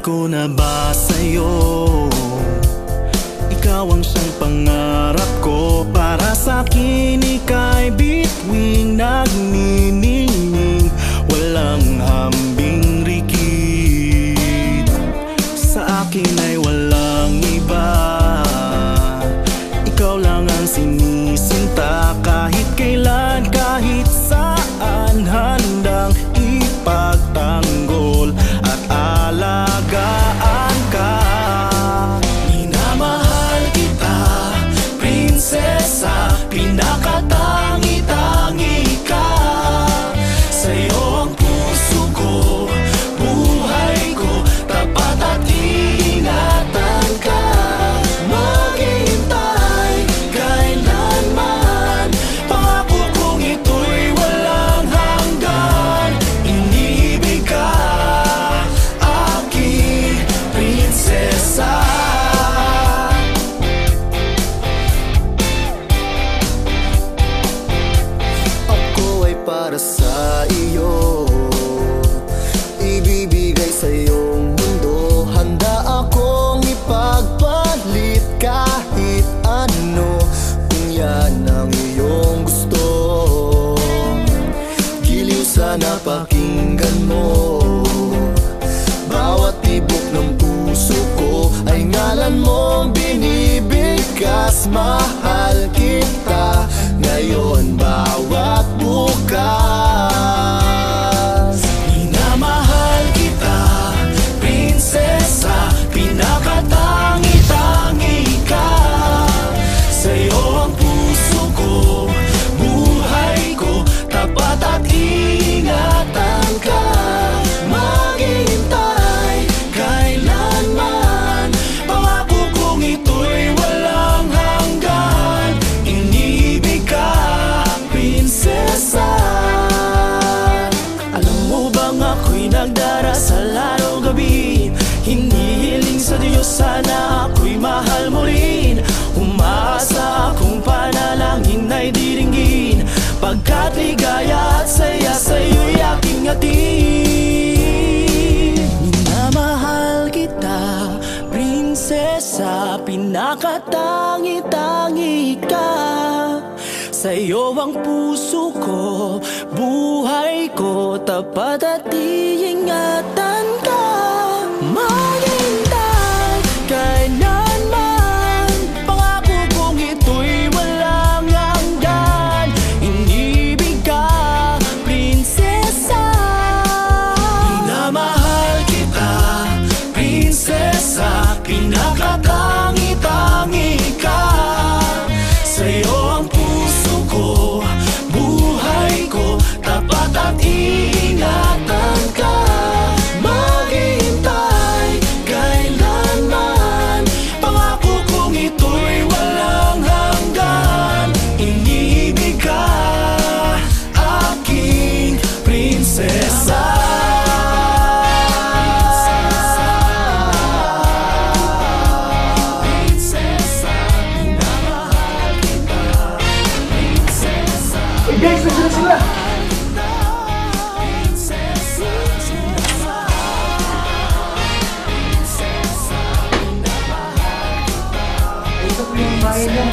ko na ba sa'yo? Ikaw ang siyang pangarap ko. Para sa'kin ika'y bituing nagniningning, walang hambing rikit. Sa akin ay walang iba, ikaw lang ang sinisinta. Kahit kailan, kahit saan, handang ipagtanggol at alagaan ka. Minamahal kita, prinsesa, pinakatangi-tangi ka. Sa'yo ang puso ko, buhay ko, tapat at iingatan ka. Maghihintay kailanman, pangako kong ito'y walang hanggan. Iniibig ka, aking prinsesa. Ako ay para sa iyo, ibibigay sa iyong mundo. Handa akong ipagpalit kahit ano, kung yan ang iyong gusto. Giliw sana pakinggan mo, bawat tibok ng puso ko ay ngalan mong binibigkas. Mahal kita ngayon, bawat bukas. Minamahal kita, prinsesa, pinakatangi-tangi ka. Sa'yo ang puso ko, buhay ko, tapat at iingatan ka. Maghihintay kailanman, pangako kong ito'y walang hanggan. Iniibig ka, prinsesa. Alam mo bang ako'y nagdarasal araw-gabi, hinihiling sa Diyos sana ako'y mahal mo rin. Umaasa akong panalangin ay diringgin, pagkat ligaya at saya sa'yo'y aking hatid. Minamahal kita, prinsesa, pinakatangi-tangi ka. Sa'yo ang puso ko, buhay ko, tapat at iingatan ka. Maghintay kailanman, pangako kong ito'y walang hanggan. Inibig ka, prinsesa. Minamahal kita, prinsesa, pinakatangi-tangi ka. Sa'yo ang puso ko, buhay ko, tapat at iingatan ka. Maghihintay kailanman, pangako kong ito'y walang hanggan. Iniibig ka, aking prinsesa. Guys, nandiyan na sila! Ito po yung bahay niya,